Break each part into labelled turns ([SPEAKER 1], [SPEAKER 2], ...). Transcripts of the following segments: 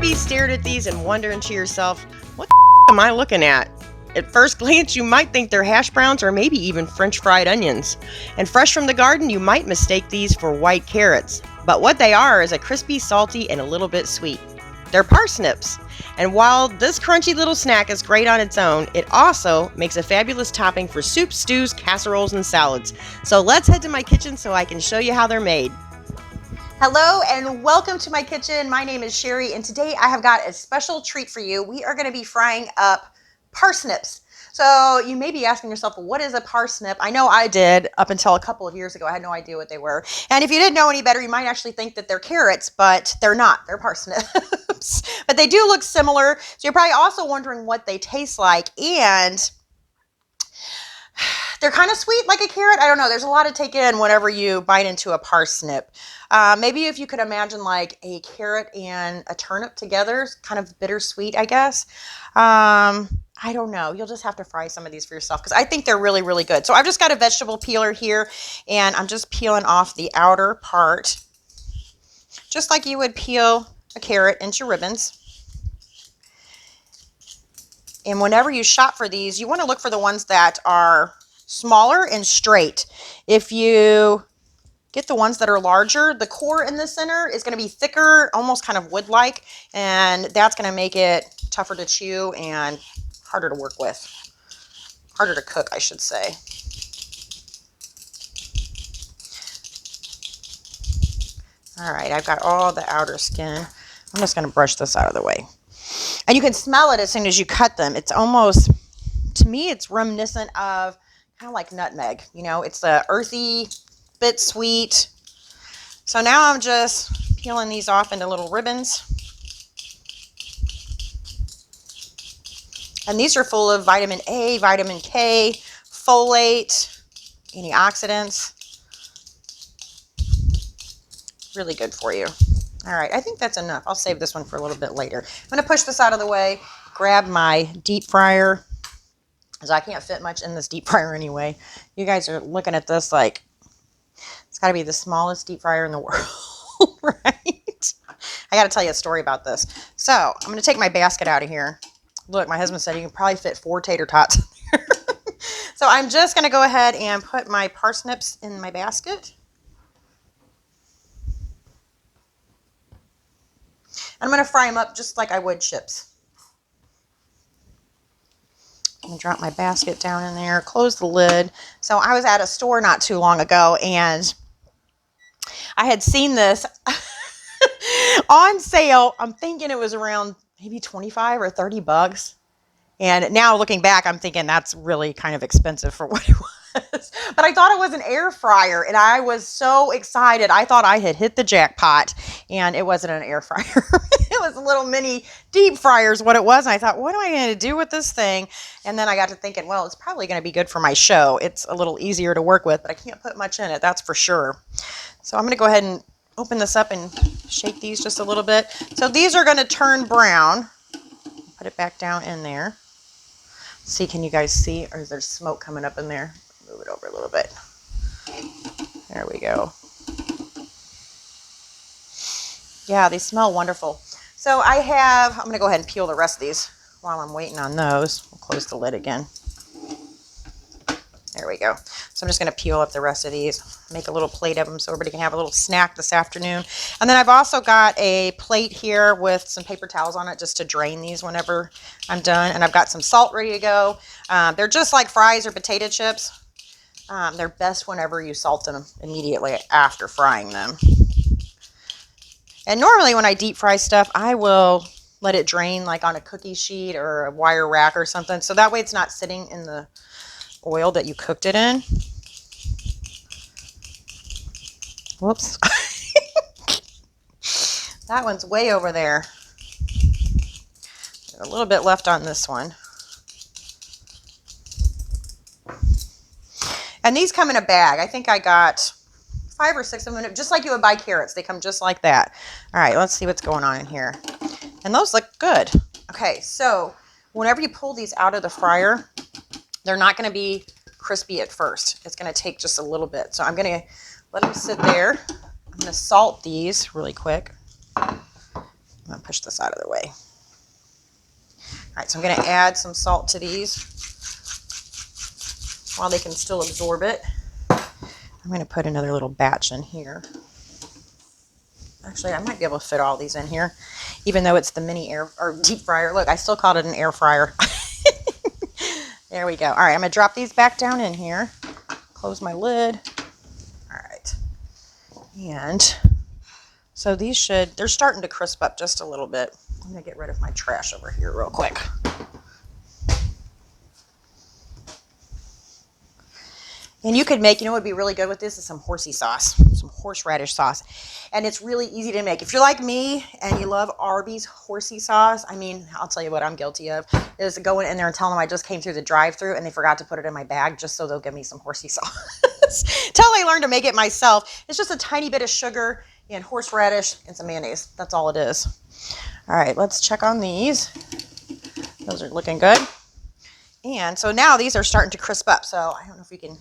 [SPEAKER 1] maybe stared at these and wondering to yourself, what the am I looking at? At first glance, you might think they're hash browns or maybe even French fried onions. And fresh from the garden, you might mistake these for white carrots. But what they are is a crispy, salty, and a little bit sweet. They're parsnips. And while this crunchy little snack is great on its own, it also makes a fabulous topping for soups, stews, casseroles, and salads. So let's head to my kitchen so I can show you how they're made. Hello and welcome to my kitchen. My name is Cheri and today I have got a special treat for you. We are going to be frying up parsnips. So you may be asking yourself, well, what is a parsnip? I know I did up until a couple of years ago. I had no idea what they were. And if you didn't know any better, you might actually think that they're carrots, but they're not. They're parsnips. But they do look similar. So you're probably also wondering what they taste like. And they're kind of sweet like a carrot. I don't know. There's a lot to take in whenever you bite into a parsnip. Maybe if you could imagine like a carrot and a turnip together, kind of bittersweet, I guess. I don't know. You'll just have to fry some of these for yourself because I think they're really, really good. So I've just got a vegetable peeler here and I'm just peeling off the outer part, just like you would peel a carrot into ribbons. And whenever you shop for these, you want to look for the ones that are smaller and straight. If you get the ones that are larger, the core in the center is going to be thicker, almost kind of wood-like, and that's going to make it tougher to chew and harder to work with. Harder to cook, I should say. All right, I've got all the outer skin. I'm just going to brush this out of the way. And you can smell it as soon as you cut them. It's almost, to me, it's reminiscent of kind of like nutmeg. You know, it's the earthy, bit sweet. So now I'm just peeling these off into little ribbons. And these are full of vitamin A, vitamin K, folate, antioxidants. Really good for you. All right, I think that's enough. I'll save this one for a little bit later. I'm going to push this out of the way, grab my deep fryer, because I can't fit much in this deep fryer anyway. You guys are looking at this like it's got to be the smallest deep fryer in the world, right? I got to tell you a story about this. So I'm going to take my basket out of here. Look, my husband said you can probably fit 4 tater tots in there. So I'm just going to go ahead and put my parsnips in my basket. I'm going to fry them up just like I would chips. I'm going to drop my basket down in there, close the lid. So I was at a store not too long ago and I had seen this on sale. I'm thinking it was around maybe 25 or 30 bucks. And now looking back, I'm thinking that's really kind of expensive for what it was. But I thought it was an air fryer and I was so excited. I thought I had hit the jackpot and it wasn't an air fryer. It was a little mini deep fryer is what it was. And I thought, what am I going to do with this thing? And then I got to thinking, well, it's probably going to be good for my show. It's a little easier to work with, but I can't put much in it. That's for sure. So I'm going to go ahead and open this up and shake these just a little bit. So these are going to turn brown. Put it back down in there. See, can you guys see? Or is there smoke coming up in there? Move it over a little bit. There we go. Yeah, they smell wonderful. So I'm going to go ahead and peel the rest of these while I'm waiting on those. We'll close the lid again. There we go. So I'm just going to peel up the rest of these, make a little plate of them so everybody can have a little snack this afternoon. And then I've also got a plate here with some paper towels on it just to drain these whenever I'm done. And I've got some salt ready to go. They're just like fries or potato chips. They're best whenever you salt them immediately after frying them. And normally when I deep fry stuff, I will let it drain like on a cookie sheet or a wire rack or something. So that way it's not sitting in the oil that you cooked it in. Whoops. That one's way over there. A little bit left on this one. And these come in a bag. I think I got 5 or 6 of them, just like you would buy carrots. They come just like that. All right, let's see what's going on in here. And those look good. Okay, so whenever you pull these out of the fryer, they're not going to be crispy at first. It's going to take just a little bit. So I'm going to let them sit there. I'm going to salt these really quick. I'm going to push this out of the way. All right, so I'm going to add some salt to these while they can still absorb it. I'm going to put another little batch in here. Actually, I might be able to fit all these in here, even though it's the mini air or deep fryer. Look, I still called it an air fryer. There we go. All right, I'm going to drop these back down in here. Close my lid. All right. And so these they're starting to crisp up just a little bit. I'm going to get rid of my trash over here real quick. And you could make, you know what would be really good with this is some horsey sauce, some horseradish sauce. And it's really easy to make. If you're like me and you love Arby's horsey sauce, I mean, I'll tell you what I'm guilty of, is going in there and telling them I just came through the drive-thru and they forgot to put it in my bag just so they'll give me some horsey sauce. Till I learn to make it myself. It's just a tiny bit of sugar and horseradish and some mayonnaise. That's all it is. All right, let's check on these. Those are looking good. And so now these are starting to crisp up. So I don't know if you can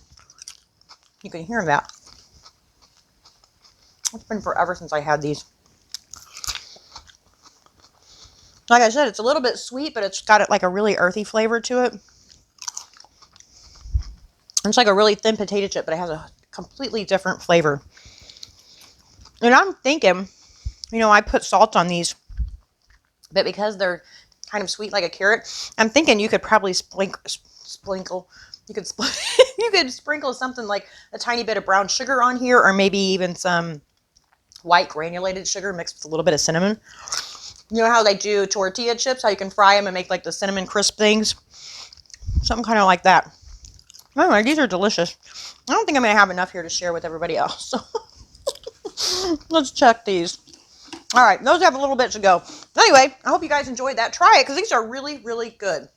[SPEAKER 1] hear that. It's been forever since I had these. Like I said, it's a little bit sweet, but it's got like a really earthy flavor to it. It's like a really thin potato chip, but it has a completely different flavor. And I'm thinking, you know, I put salt on these, but because they're kind of sweet like a carrot, I'm thinking you could probably sprinkle you could sprinkle something like a tiny bit of brown sugar on here, or maybe even some white granulated sugar mixed with a little bit of cinnamon. You know how they do tortilla chips, how you can fry them and make like the cinnamon crisp things? Something kind of like that. Anyway, these are delicious. I don't think I'm going to have enough here to share with everybody else. So let's check these. All right, those have a little bit to go. Anyway, I hope you guys enjoyed that. Try it because these are really, really good.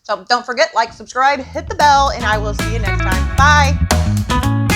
[SPEAKER 1] So don't forget, like, subscribe, hit the bell, and I will see you next time. Bye.